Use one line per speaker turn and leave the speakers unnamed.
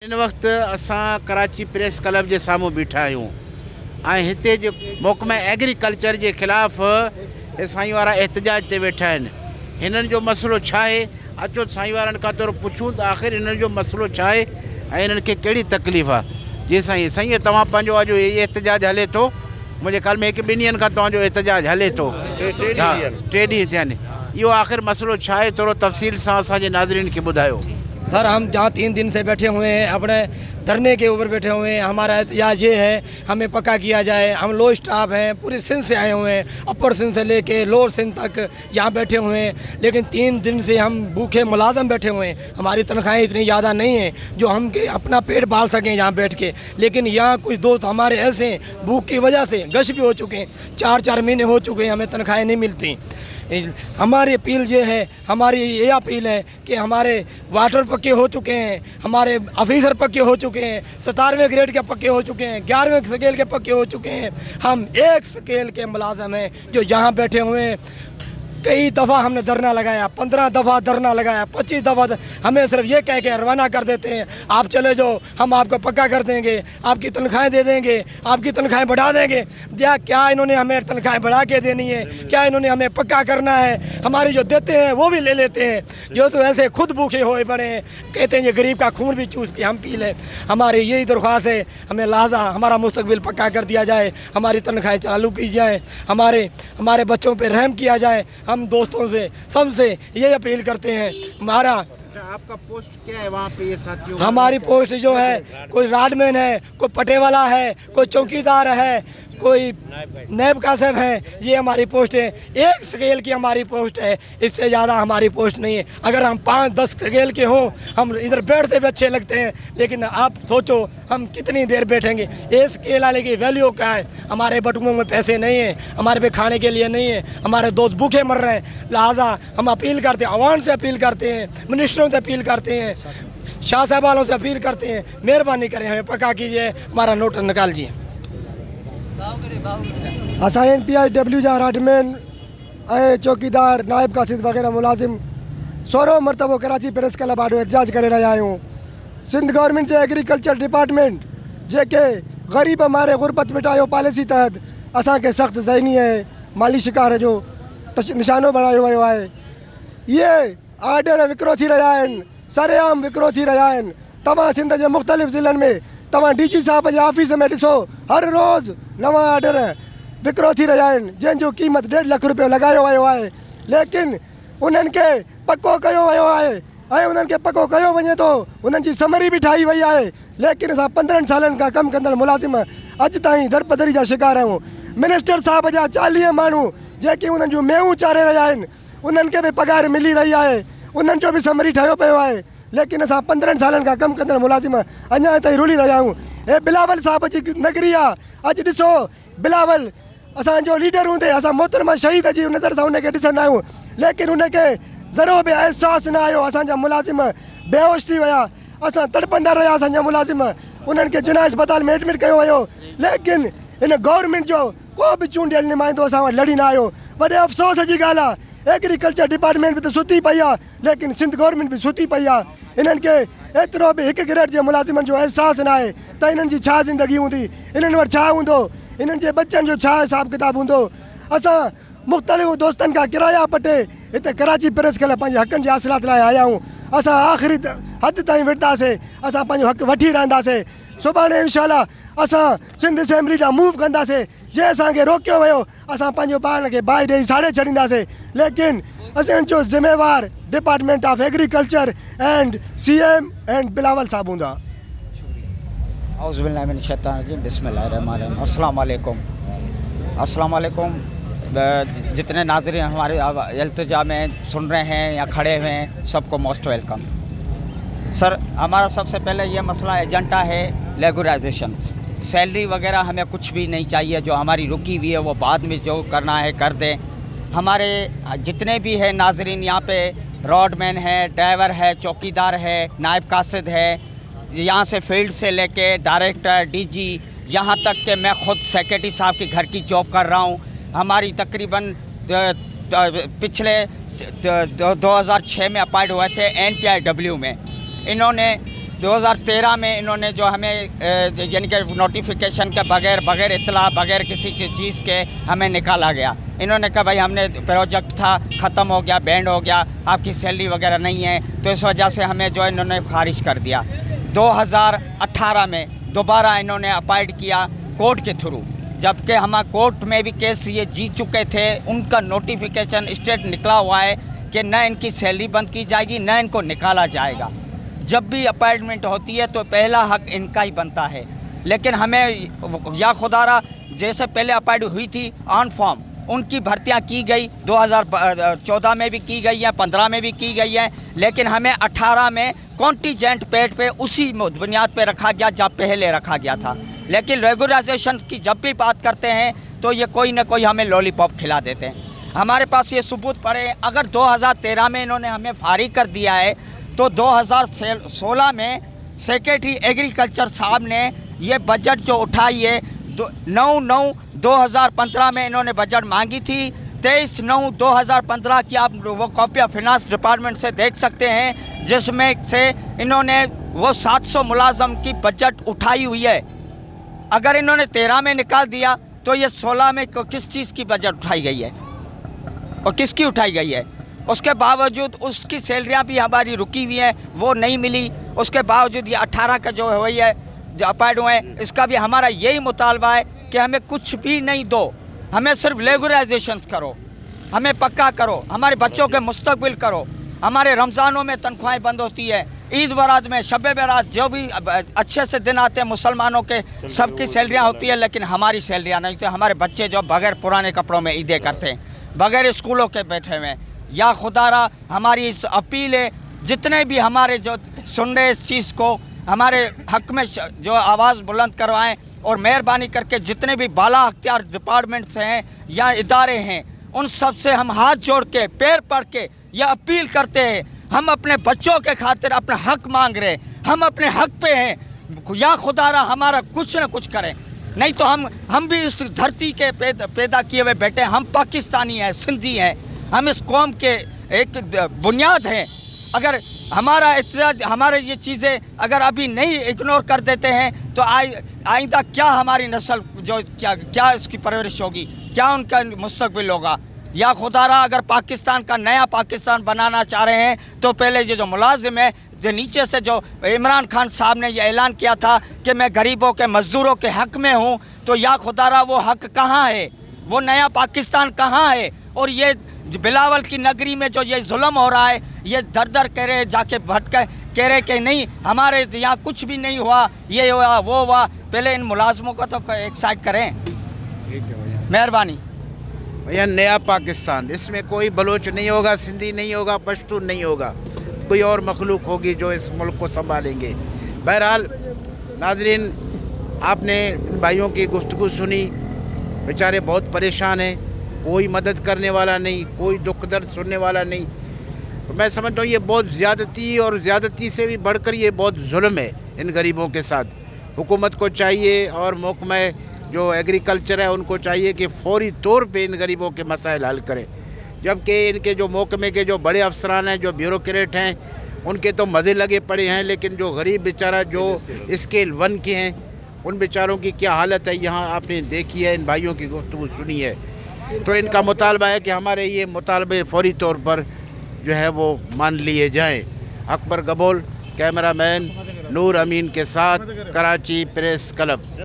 इन वक्त असां Karachi press club के सामूं बीठा आहियूं ऐं हिते जो महकमा एग्रीकल्चर के खिलाफ़ साईं वारा एहतजाज ते वेठा आहिनि। हिननि जो मसलो छा आहे? अचो साईं वारनि खां थोरो पुछूं त आख़िर हिननि जो मसलो छा आहे ऐं हिननि खे कहिड़ी तकलीफ़ आहे। जी साईं, साईं तव्हां पंहिंजो अॼु इहो एहतजाज हले थो, मुंहिंजे ख्याल में 1-2 ॾींहंनि खां तव्हांजो एहतजाज हले थो। 3 ॾींहं थिया आहिनि। इहो आख़िर मसलो छा आहे, थोरो तफ़सील सां असांजे नाज़रीन खे ॿुधायो।
सर, हम जहाँ 3 दिन से बैठे हुए हैं, अपने धरने के ऊपर बैठे हुए हैं। हमारा एहतजाज ये है, हमें पक्का किया जाए। हम लो स्टाफ हैं, पूरे सिंध से आए हुए हैं, अपर सिंध से लेके लोअर सिंध तक यहाँ बैठे हुए हैं। लेकिन 3 दिन से हम भूखे मुलाजम बैठे हुए हैं। हमारी तनख्वाहें इतनी ज़्यादा नहीं हैं जो हम अपना पेट पाल सकें यहाँ बैठ के। लेकिन यहाँ कुछ दोस्त हमारे ऐसे हैं, भूख की वजह से गश भी हो चुके हैं। 4-4 महीने हो चुके हैं, हमें तनख्वाहें नहीं मिलती। हमारी अपील ये है, हमारी ये अपील है कि हमारे वाटर पक्के हो चुके हैं, हमारे ऑफिसर पक्के हो चुके हैं, 17वें ग्रेड के पक्के हो चुके हैं, 11वें स्केल के पक्के हो चुके हैं। हम 1 स्केल के मुलाजम हैं जो यहाँ बैठे हुए हैं। कई दफ़ा हमने धरना लगाया, 15 दफ़ा धरना लगाया, 25 दफ़ा। हमें सिर्फ ये कह के रवाना कर देते हैं, आप चले जाओ, हम आपको पक्का कर देंगे, आपकी तनख्वाहें दे देंगे, आपकी तनख्वाहें बढ़ा देंगे। क्या इन्होंने हमें तनख्वाहें बढ़ा के देनी है? क्या इन्होंने हमें पक्का करना है? हमारी जो देते हैं वो भी ले लेते हैं। जो तो ऐसे खुद भूखे हुए पड़े हैं, कहते हैं ये गरीब का खून भी चूस के हम पी लें। हमारी यही दरख्वास्त है, हमें लिहाजा हमारा मुस्तकबिल पक्का कर दिया जाए, हमारी तनख्वाहें चालू की जाए, हमारे बच्चों पर रहम किया जाए। हम दोस्तों से सबसे ये अपील करते हैं। हमारा
आपका पोस्ट क्या है वहाँ पे ये साथियों?
हमारी पोस्ट जो है, कोई राडमैन है, कोई पटेवाला है, कोई चौकीदार है, कोई नैब कासिब है। ये हमारी पोस्ट है। 1 स्केल की हमारी पोस्ट है, इससे ज़्यादा हमारी पोस्ट नहीं है। अगर हम 5-10 स्केल के हों, हम इधर बैठते भी अच्छे लगते हैं। लेकिन आप सोचो हम कितनी देर बैठेंगे। 1 स्केल वाले की वैल्यू क्या है? हमारे बटुओं में पैसे नहीं हैं, हमारे पे खाने के लिए नहीं है, हमारे दोस्त भूखे मर रहे हैं। लिहाजा हम अपील करते हैं, अवाम से अपील करते हैं, मिनिस्टरों से अपील करते हैं, शाह साहब वालों से अपील करते हैं, मेहरबानी करें, हमें पक्का कीजिए, हमारा नोटिस निकालिए।
असां NPIW जा राडमैन ऐं चौकीदार, नायब कासिद वग़ैरह मुलाज़िम 16 मरतबो कराची प्रेस क्लब आॾो एहतजाज करे रहिया आहियूं। सिंध गवर्नमेंट जे एग्रीकल्चर डिपार्टमेंट जेके ग़रीब मारे गुरबत मिटायो पॉलिसी तहत असांखे सख़्तु ज़हनी ऐं माली शिकार जो निशानो बणायो वियो आहे। इहे आर्डर विकिरो थी रहिया आहिनि, सरेआम विकिरो थी रहिया आहिनि। तव्हां सिंध जे मुख़्तलिफ़ ज़िलनि में तव्हां DG साहब जे ऑफिस में ॾिसो, हर रोज़ नवां आर्डर विकिरो थी रहिया आहिनि जंहिंजो क़ीमत 1.5 लख रुपयो लॻायो वियो आहे। लेकिन उन्हनि खे पको कयो वियो आहे ऐं उन्हनि खे पको कयो वञे थो, उन्हनि जी समरी बि ठाही वई आहे। लेकिन असां 15 सालनि खां कमु कंदड़ मुलाज़िम अॼु ताईं दरपदरी जा शिकार आहियूं। मिनिस्टर साहब जा 40 माण्हू जेके उन्हनि जूं मेहूं चारे रहिया आहिनि, उन्हनि खे बि पघार मिली रही आहे, उन्हनि जो बि समरी ठहियो पियो आहे। लेकिन असां 15 सालनि खां कमु कंदड़ मुलाज़िम अञा ताईं रुली रहिया आहियूं। हे बिलावल साहब जी नगरी आहे। अॼु ॾिसो, बिलावल असांजो लीडर हूंदे असां मोहतरमा शहीद जी नज़र सां उनखे ॾिसंदा आहियूं। लेकिन उनखे ज़रो बि अहसासु न आयो। असांजा मुलाज़िम बेहोश थी विया, असां तड़पंदा रहिया। असांजा मुलाज़िम, उन्हनि खे जिना अस्पताल में एडमिट कयो वियो। लेकिन इन गवर्नमेंट जो को बि चूंडियल नुमाइंदो असां वटि लड़ी न आयो। वॾे अफ़सोस जी ॻाल्हि आहे, एग्रीकल्चर डिपार्टमेंट बि त सुती पई आहे, लेकिन सिंध गवर्नमेंट बि सुती पई आहे। इन्हनि खे एतिरो बि 1 ग्रेड जे मुलाज़िमनि जो अहसासु न आहे त इन्हनि जी छा ज़िंदगी हूंदी, इन्हनि वटि छा हूंदो, इन्हनि जे बच्चनि जो छा हिसाबु किताबु हूंदो। असां मुख़्तलिफ़ दोस्तनि खां किराया पटे हिते कराची प्रेस क्लब पंहिंजे हक़नि जे हासिलात लाइ आया आहियूं। असां आख़िरी हद ताईं विढ़ंदासीं, असां पंहिंजो हक़ वठी रहंदासीं। सुभाणे इंशाअल्लाह असां सिंध असेंबली ॾांहुं मूव कंदासीं। जे असांखे रोकियो वियो, असां पंहिंजो पाण खे बाहि ॾेई साड़े छॾींदासीं। लेकिन असांजो ज़िम्मेवार department of agriculture and CM and Bilawal साहब हूंदा।
बिस्मिल्लाहिर्रहमानिर्रहीम। अस्सलाम वालेकुम। जितने नाज़रीन हमारे इल्तिजा में सुन रहे हैं या खड़े हुए हैं, सबको मोस्ट वेलकम। सर, हमारा सबसे पहले ये मसला एजेंडा है रेगुलराइजेशन। सैलरी वगैरह हमें कुछ भी नहीं चाहिए, जो हमारी रुकी हुई है वो बाद में जो करना है कर दें। हमारे जितने भी हैं नाज़रीन, यहाँ पे रोडमैन है, ड्राइवर है, चौकीदार है, नायब कासिद है, यहाँ से फील्ड से लेके डायरेक्टर DG यहाँ तक कि मैं ख़ुद सेक्रेटरी साहब के घर की जॉब कर रहा हूँ। हमारी तकरीबन पिछले 2006 में अपॉइंट हुए थे NPIW में। इन्होंने 2013 में इन्होंने जो हमें यानी कि नोटिफिकेशन के बगैर इत्तला बगैर किसी चीज़ के हमें निकाला गया। इन्होंने कहा भाई हमने प्रोजेक्ट था ख़त्म हो गया, बैंड हो गया, आपकी सैलरी वगैरह नहीं है, तो इस वजह से हमें जो है इन्होंने खारिज कर दिया। 2018 में दोबारा इन्होंने अपॉइंट किया कोर्ट के थ्रू, जबकि हम कोर्ट में भी केस ये जीत चुके थे। उनका नोटिफिकेशन स्टेट निकला हुआ है कि न इनकी सैलरी बंद की जाएगी न इनको निकाला जाएगा। जब भी अपॉइंटमेंट होती है तो पहला हक इनका ही बनता है। लेकिन हमें या खुदारा जैसे पहले अपॉइंट हुई थी ऑन फॉर्म, उनकी भर्तियां की गई, 2014 में भी की गई हैं, 15 में भी की गई हैं, लेकिन हमें 18 में कॉन्टीजेंट पेड पे उसी बुनियाद पे रखा गया जब पहले रखा गया था। लेकिन रेगुलराइजेशन की जब भी बात करते हैं तो ये कोई ना कोई हमें लॉलीपॉप खिला देते हैं। हमारे पास ये सबूत पड़े, अगर 2013 में इन्होंने हमें फारिग कर दिया है तो 2016 में सेक्रेटरी एग्रीकल्चर साहब ने ये बजट जो उठाई है 9/9/2015 में इन्होंने बजट मांगी थी। 23/9/2015 की आप वो कॉपी ऑफ फिनांस डिपार्टमेंट से देख सकते हैं, जिसमें से इन्होंने वो 700 मुलाजम की बजट उठाई हुई है। अगर इन्होंने 13 में निकाल दिया तो ये 16 में किस चीज़ की बजट उठाई गई है और किसकी उठाई गई है? उसके बावजूद उसकी सैलरियाँ भी हमारी रुकी हुई हैं, वो नहीं मिली। उसके बावजूद ये 18 का जो हुई है जो अपॉइंट हुए हैं, इसका भी हमारा यही मुतालबा है कि हमें कुछ भी नहीं दो, हमें सिर्फ रेगुलराइजेशन करो, हमें पक्का करो, हमारे बच्चों के मुस्तकबिल करो। हमारे रमज़ानों में तनख्वाहें बंद होती है, ईद बरात में, शब बरात, जो भी अच्छे से दिन आते हैं मुसलमानों के, सबकी सैलरियाँ होती है, लेकिन हमारी सैलरियाँ नहीं होती। हमारे बच्चे जो बगैर पुराने कपड़ों में ईदें करते हैं, बगैर स्कूलों के बैठे हुए। या खुदारा हमारी इस अपील है, जितने भी हमारे जो सुन रहे इस चीज़ को हमारे हक में जो आवाज़ बुलंद करवाएं, और मेहरबानी करके जितने भी बाला अख्तियार डिपार्टमेंट्स हैं या इदारे हैं, उन सब से हम हाथ जोड़ के पैर पड़ के यह अपील करते हैं, हम अपने बच्चों के खातिर अपना हक मांग रहे हैं, हम अपने हक पे हैं। या खुदारा हमारा कुछ न कुछ करें, नहीं तो हम भी इस धरती के पैदा किए हुए बेटे, हम पाकिस्तानी हैं, सिंधी हैं, हम इस कौम के एक बुनियाद हैं। अगर हमारा एहतजाज, हमारे ये चीज़ें अगर अभी नहीं इग्नोर कर देते हैं तो आइंदा क्या हमारी नस्ल जो क्या इसकी परवरिश होगी, क्या उनका मुस्तकबिल होगा। या खुदारा अगर पाकिस्तान का नया पाकिस्तान बनाना चाह रहे हैं तो पहले ये जो मुलाजिम है, जो नीचे से जो इमरान खान साहब ने ये ऐलान किया था कि मैं गरीबों के मज़दूरों के हक़ में हूँ, तो या खुदारा वो हक़ कहाँ है, वो नया पाकिस्तान कहाँ है? और ये बिलावल की नगरी में जो ये जुल्म हो रहा है, ये दर दर कह रहे जाके भटके कह रहे कि नहीं हमारे यहाँ कुछ भी नहीं हुआ, ये हुआ वो हुआ। पहले इन मुलाजमों को तो एक साइड करें, मेहरबानी।
भैया नया पाकिस्तान, इसमें कोई बलोच नहीं होगा, सिंधी नहीं होगा, पश्तून नहीं होगा, कोई और मखलूक होगी जो इस मुल्क को संभालेंगे। बहरहाल नाजरीन, आपने इन भाइयों की गुफ्तगू सुनी, बेचारे बहुत परेशान हैं, कोई मदद करने वाला नहीं, कोई दुख दर्द सुनने वाला नहीं। तो मैं समझता हूँ ये बहुत ज़्यादती, और ज़्यादती से भी बढ़कर ये बहुत जुल्म है इन गरीबों के साथ। हुकूमत को चाहिए और महकमा जो एग्रीकल्चर है उनको चाहिए कि फौरी तौर पे इन गरीबों के मसाइल हल करें। जबकि इनके जो महकमे के जो बड़े अफसरान हैं, जो ब्यूरोक्रेट हैं, उनके तो मज़े लगे पड़े हैं, लेकिन जो गरीब बेचारा जो स्केल 1 के हैं, उन बेचारों की क्या हालत है यहाँ आपने देखी है, इन भाइयों की गुफ्तगू सुनी है। तो इनका मुतालबा है कि हमारे ये मुतालबे फौरी तौर पर जो है वो मान लिए जाएं। अकबर गबोल, कैमरामैन नूर अमीन के साथ, कराची प्रेस क्लब।